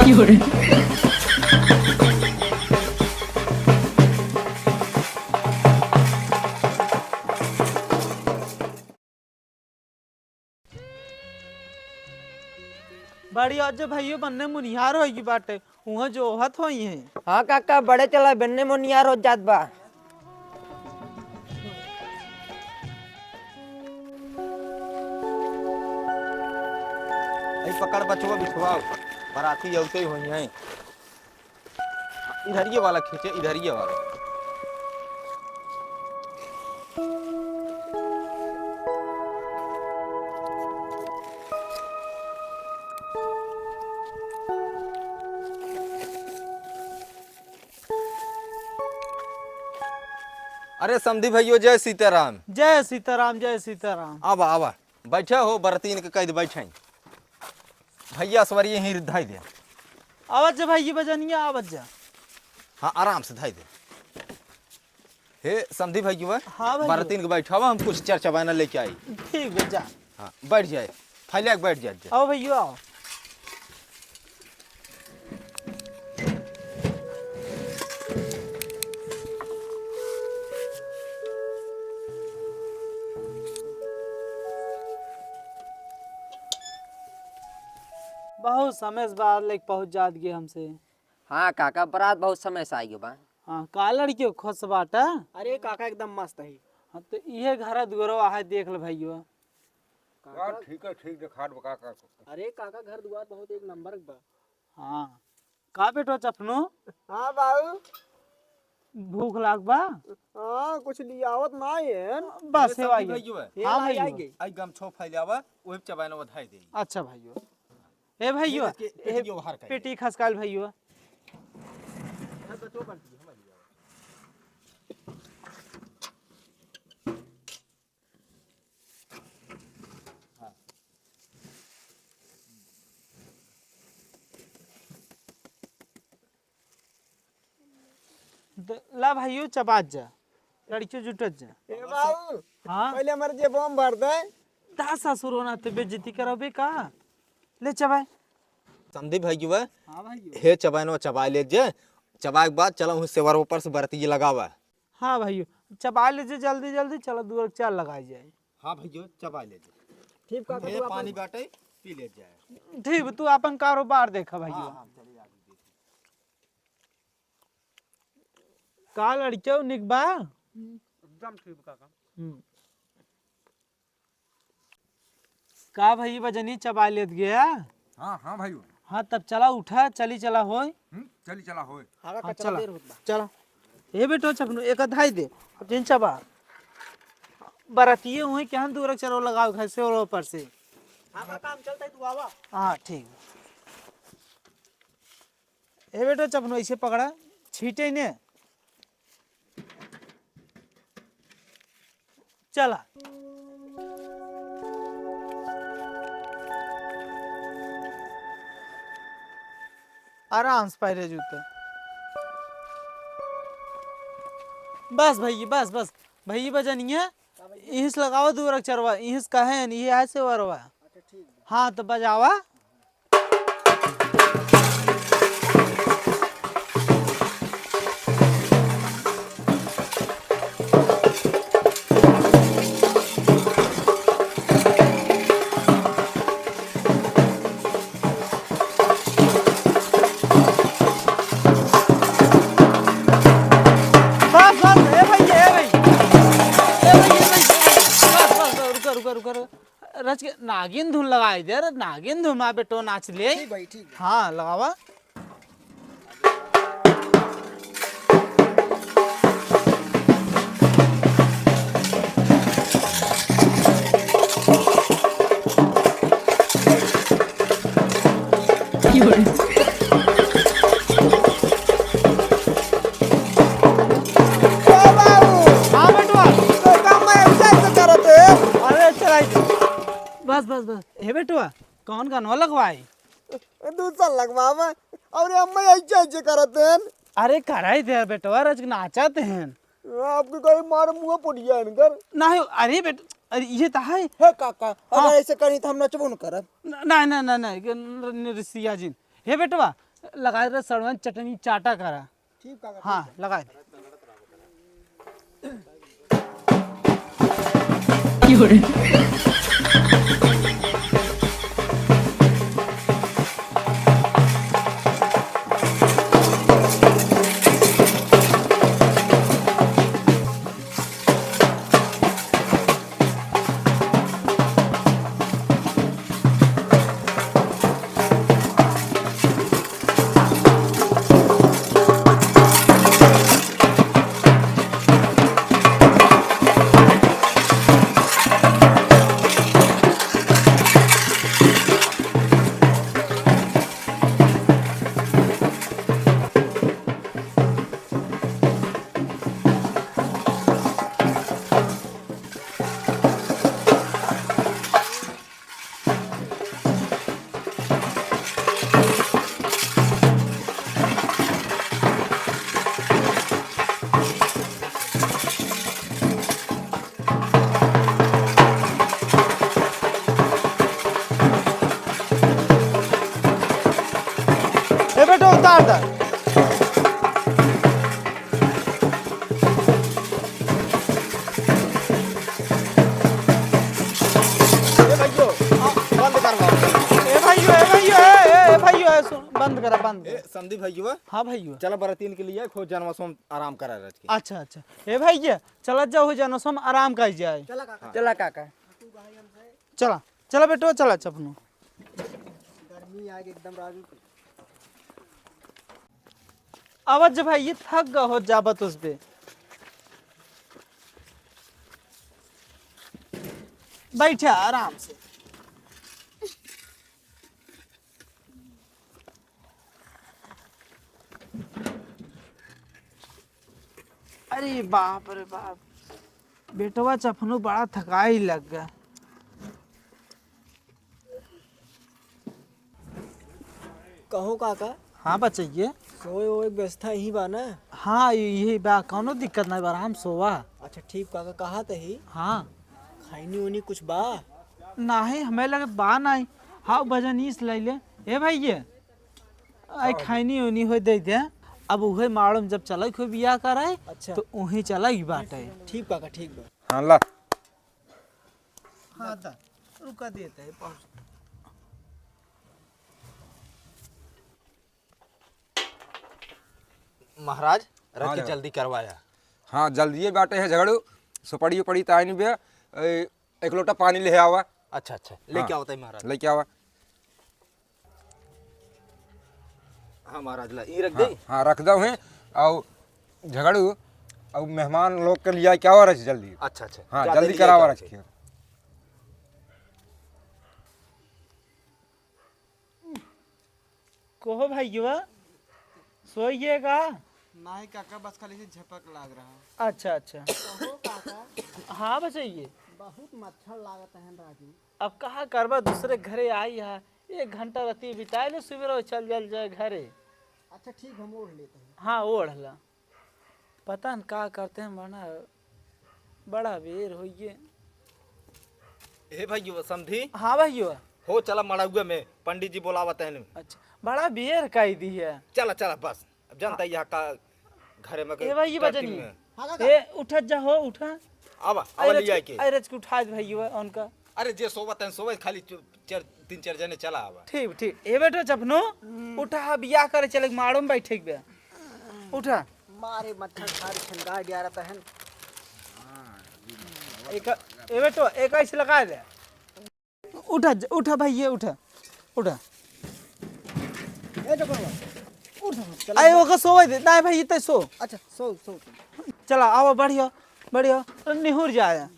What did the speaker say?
बड़ी आज भाइयों बनने मुनिहार होगी बाटे वहाँ जो हत होई है। हाँ काका बड़े चला बनने मुनियार हो जात बा। पकड़ बचवा बिठवा बराती औते ही हुई हैं। इधर ये वाला खींचे, इधर ये वाला। अरे समधी भैया जय सीताराम। जय सीताराम जय सीताराम। आवा आवा बैठा हो बरतीन के कैद बैठे भैया सवारी यहीं धाई दे। आवाज जा भाई बजनिया आवाज जा। हाँ आराम से धाई दे। हे समधी भैया हाँ भाई बरतीन के बैठा हम कुछ चर्चा बना लेके आई। ठीक है जा। हाँ बैठ जाए फैलिया बैठ जाए। आओ भैया आओ। बहुत समय से बाद लेके पहुंच जात गए हमसे। हाँ काका बरात बहुत समय से आई गयो बा। हाँ का लड़की खुश बाटा। अरे काका एकदम मस्त है। हाँ तो ये घर दुगरो आहे देख ले भैया। ठीक है ठीक दिखा दो काका को। अरे काका घर द्वार बहुत एक नंबर बा। हाँ का बेटो चपनो। हाँ बाबू भूख लाग बा। हाँ कुछ लियावत ना है। बस सेवा आई। भैया हाँ भैया आई गमछो फैलावा वही चबाना बधाई दे। अच्छा भैया ए भैया पेटी खसकाल भैया। ला भाइयों चबात जा लड़कियों जुटत जा। ए बाबू हाँ पहले हमारे जेबों भर दे। दा ससुर होना तो बेइज्जती करोगे का। ले चबाए। समधी भैया हाँ भाइयों। हे चबानो चबा ले जे चबाए के बाद चलो हूँ सेवर ऊपर से बरती लगावा। हाँ भाइयों चबा लीजिए जल्दी जल्दी चलो दूर चाल लगाई जाए। हाँ भैया चबा ले जे। ठीक काका हे पानी बाटे पी ले जाए। ठीक तू अपन कारोबार देखा भैया। का लड़कियों निकबा एकदम ठीक काका। का भाई बजनी चबा लेत गया। हाँ हाँ भाई। हाँ तब चला उठा चली चला होय। चली चला होए। हाँ चला चला ये बेटो चपनो एक धाई दे अब जिन चबा बरातिये हुई क्या दूर चलो लगाओ घर से और ऊपर से। हाँ काम चलता है तू आवा। हाँ ठीक ये बेटो चपनो इसे पकड़ा छीटे ने चला। आराम से पहले जूते। बस भैया बस बस भैया बजनिया इहिस लगाओ दूर चरवा इहिस कहे ये ऐसे वरवा। हाँ तो बजावा। रच के नागिन धुन लगाई दे नागिन धुन में बेटो नाच ले। भाई ठीक। हाँ लगावा। बस बस बस हे बेटुआ कौन गानवा लगवाई। दूसरा लगवावा और अम्मा ऐसे ऐसे करते हैं। अरे कराई दे बेटुआ रच नाचते हैं। आपके कोई मार मुंह पड़िया इनकर नहीं अरे बेट अरे ये तो है काका अगर ऐसे करी तो हम नचबो न करब। नहीं नहीं नहीं नहीं ऋषिया जी हे बेटवा लगा दे सड़वन चटनी चाटा करा। ठीक काका। हाँ लगा दे। ए बेटा उतार दे। बंद करा बंद। समझी भैया। हाँ भैया। चला बरातीन के लिए खोज जानवा सोम आराम करा रह के। अच्छा अच्छा ए भैया चला जाओ हो जानो सम आराम कर जाए। चला काका। चला काका। चला चला बेटो चला चपनो। गर्मी आ गई एकदम राजू। आवाज भाई ये थक गए हो जाबत उस पे। बैठे आराम से। अरे बाप रे बाप बेटवा चपनू बड़ा थकाई लग गया। कहो काका। हाँ बचइए। सोए वो व्यवस्था यही बा ना। हाँ यही बा कोनो दिक्कत नहीं आराम सोवा। अच्छा ठीक काका कहा तही। हाँ खैनी उनी कुछ बा। नहीं हमें लगे बा नहीं। हाँ भजनीस ले ले ए भैया आई खैनी उनी हो दे दे। अब उहे मालूम जब चला कोई बियाह करे अच्छा। तो उही चला ही बाटे। ठीक काका ठीक बा। हाँ ला। हाँ दा रुका देते है पहुंच। महाराज रख हाँ के जा। जल्दी करवाया। हाँ जल्दी बाटे है झगड़ू सुपड़ी उपड़ी ताई नहीं बे एक लोटा पानी ले आवा। अच्छा अच्छा लेके आओ तई महाराज। लेके आवा। हाँ महाराज ला ई रख हाँ, दे। हाँ रख दो है और झगड़ू और मेहमान लोग के लिए क्या हुआ रही जल्दी। अच्छा अच्छा हाँ ज्यादा जल्दी लिया करावा क्या रखिए। कहो भैया सोइएगा। नहीं काका बस खाली से झपक लाग रहा। अच्छा अच्छा कहो काका। हाँ बचइए। बहुत मच्छर लागत है राजू। अब कहा करबा दूसरे घरे आई है 1 घंटा रती बिताए ले सुबह चल जल जाए घरे। अच्छा ठीक हम ओढ़ लेते हैं। हाँ ओढ़ला पता न का करते हैं बड़ा बेर होइए। हे भैया समझी। हाँ भैया। हो चला मड़ाउआ में पंडित जी बोलावत है। अच्छा बड़ा बेर कही दी है। चला चला बस अब जानता यहाँ का घरे में ए भाई बजनी हाँ काका। ए उठा जा हो उठा। आवा आवा लिया के। अरज के उठा दे भैया उनका। अरे जे सोवत है सोवत खाली 3-4 जने चला आवा। ठीक ठीक ए बेटो चपनो उठा बियाह करे चले मारो में बैठे बे उठा। मारे मच्छर सारे छंगा गया रहता है। एक ए बेटो एक ऐसे लगा दे। उठा उठा भैया उठा उठा। ए जो करवा उठ चल। आई ओका सोवे दे नहीं भाई इतने सो। अच्छा सो सो। चला आओ बढ़िया बढ़िया निहुर जाए।